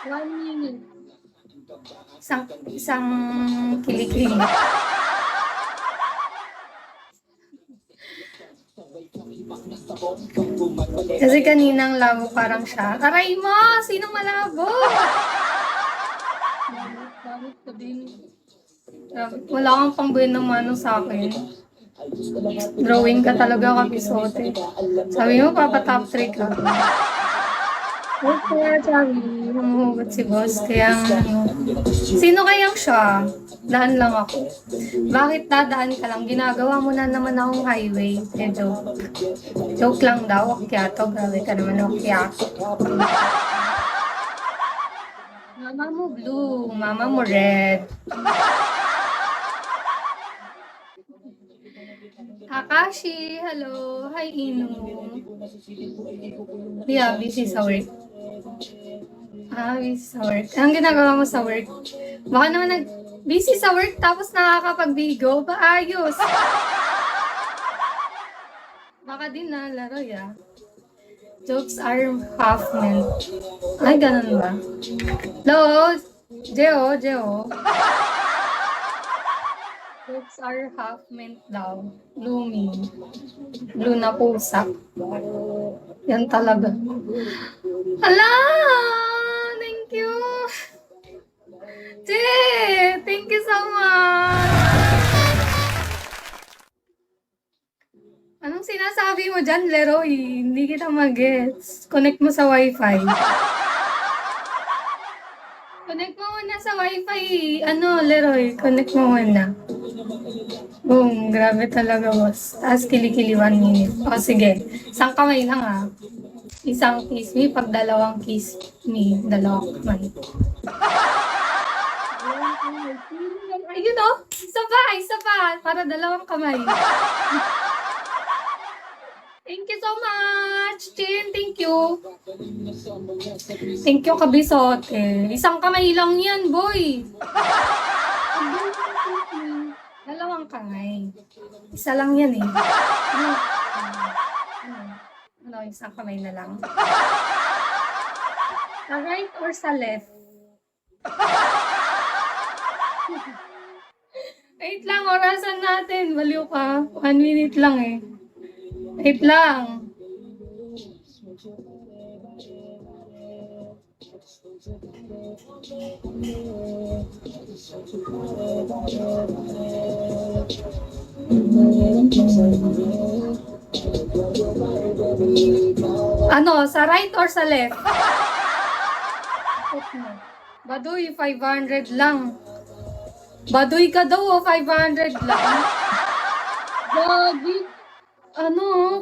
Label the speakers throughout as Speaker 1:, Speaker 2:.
Speaker 1: 1 minute. Isang kilikili. Kasi kaninang labo parang siya. Aray mo! Sinong malabo? Bakit ko din? Wala kang pangbuhin ng mano sa akin. Drawing ka talaga, Kapisote. Sabi mo, papa top 3 ka. Kaya sabi, humuhugot si boss. Kaya, sino kayang siya? Daan lang ako. Bakit dadaan ka lang? Ginagawa mo na naman akong highway. Joke. Joke lang daw, Okyato. Grabe ka naman, Okyato. Mama mo blue, mama mo red. Akashi, hello. Hi, Inu. Yeah, busy sa work. Busy sa work. Anong ginagawa mo sa work? Baka naman busy sa work tapos nakakapag-bigo. Ayos. Baka din na laro, ya. Jokes are half meant. Ay, ganun ba? Hello? Jeo. Jokes are half meant daw. Blooming. Blue na pusa. Yan talaga. Hala! Thank you! Thank you so much! Anong sinasabi mo dyan, Leroy? Hindi kita mag-gets. Connect mo sa wifi. Connect mo muna sa wifi. Leroy? Connect mo muna. Boom, grabe talaga, boss. Tapos kilikili 1 minute. O, sige. Isang kamay lang, Isang kiss me, pag dalawang kiss me, dalawang kamay. Ayun, isa pa. Para dalawang kamay. Thank you so much, Chin. Thank you. Thank you, Kabisote. Isang kamay lang yan, boy. Dalawang kamay. Isa lang yan, eh. Isang kamay na lang. Sa right or sa left? Wait lang, orasan natin. Baliw ka. 1 minute lang, eh. Wait lang. Sa right or sa left? Baduy, 500 lang. Baduy ka daw, 500 lang. Gagi.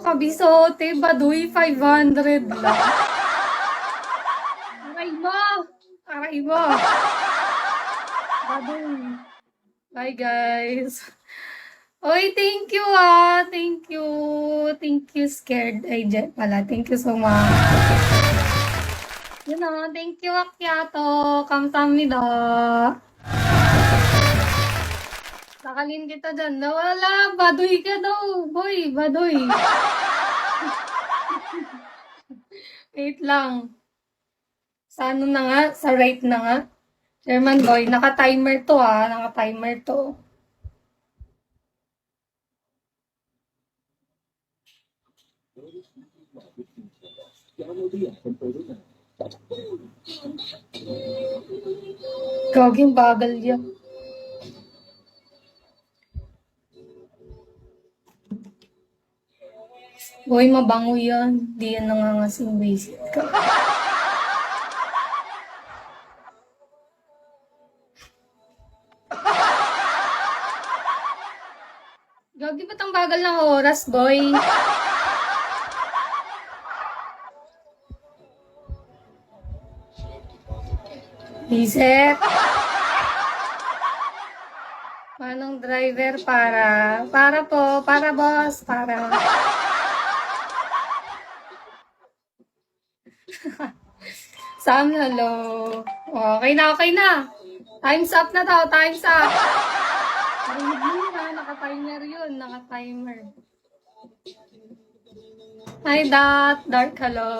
Speaker 1: Kabisote, Baduy, 500 lang. Aray mo. Baduy. Bye, guys. Oy, thank you, Thank you. Thank you, scared. Ay, Jet pala. Thank you so much. Thank you, Akyato. Kamsamnida. Nakalin kita dyan. Nawala. Baduy ka daw. Boy, baduy. Wait lang. Sa na nga? Sa right na nga? Sherman boy, naka-timer to, Naka-timer to. Gaging bagal yan. Boy, mabango yan. Di yan nangangasing basic ka. Gagi, ba't ang bagal ng oras, boy? Isip. Manong driver para po, para boss, para. Sam, hello. Okay na. Time's up na daw, time's up. Narinig mo yun, naka-timer yun, naka-timer. Hi, Dark, hello.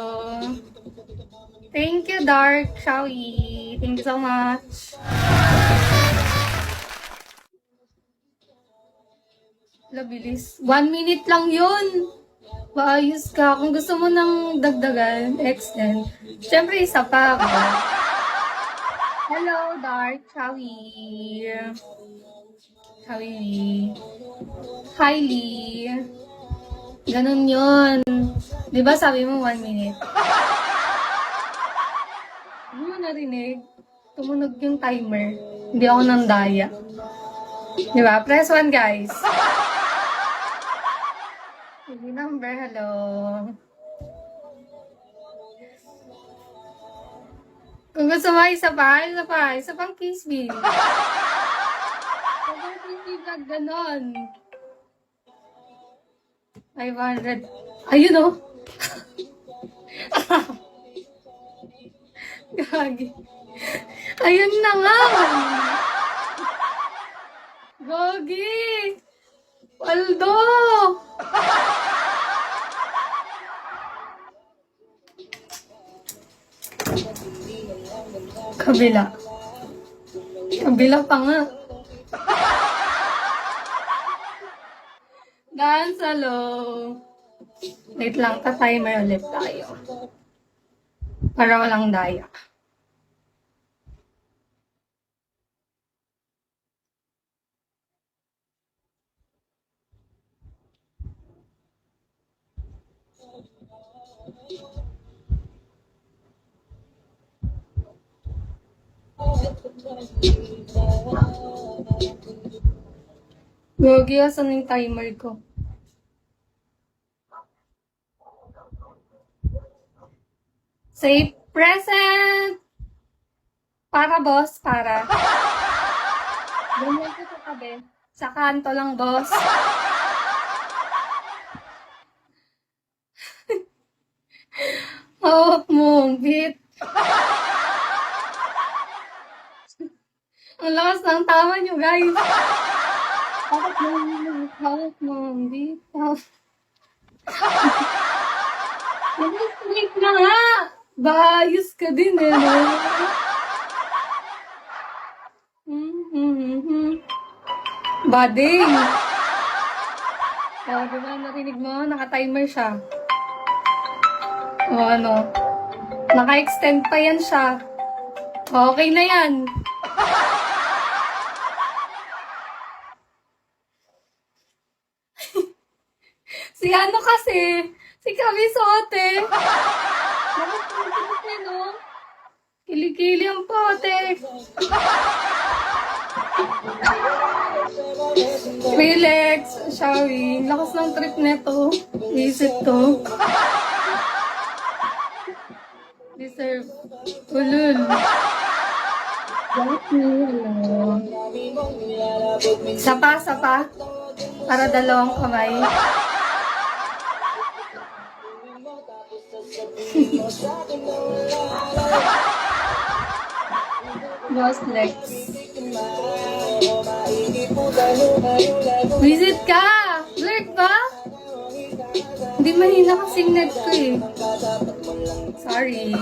Speaker 1: Thank you, Dark Shawi. Thank you so much. Labilis. 1 minute lang yun. Maayos ka. Kung gusto mo nang dagdagan, extend. Siyempre, isa pa ako. Hello, Dark Shawi. Shawi. Hi, Lee. Ganun yun. Di ba sabi mo 1 minute? Hindi mo narinig? Tumunog yung timer. Hindi ako nang daya. Di ba? Press 1, guys. Sige, number, hello. Kung gusto mo, isa pang kiss me. Isa pang kiss me vlog, ganon. 500. Ayun o. Gagi. Ayun na nga. Gagi. Paldo. Kabila. Kabila pa nga. Dance along. Wait lang, ta-timer ulit tayo. Para walang daya. Gogi, asan yung timer ko? Say present! Para, boss, para. Ganyan ko sa tabi. Sa kanto lang, boss. Hawak mo, bit. Ang lakas ng tama nyo, guys. Hawak mo, bit. Wait na nga. Bayos ka din, eh. No? Bading. O, diba narinig mo? Naka-timer siya. O, ano? Naka-extend pa yan siya. Okay na yan. Si ano kasi? Si Kamisote. Nakapagpapit no? Kilikili ang pote. Relax, Shawi. Lakas ng trip neto. Visit to. Deserve. Ulul. Sapa. Para dalawang kamay. Boss Lex. Visit ka! Lurk ba? Hindi mahina kasing net ko eh. Sorry.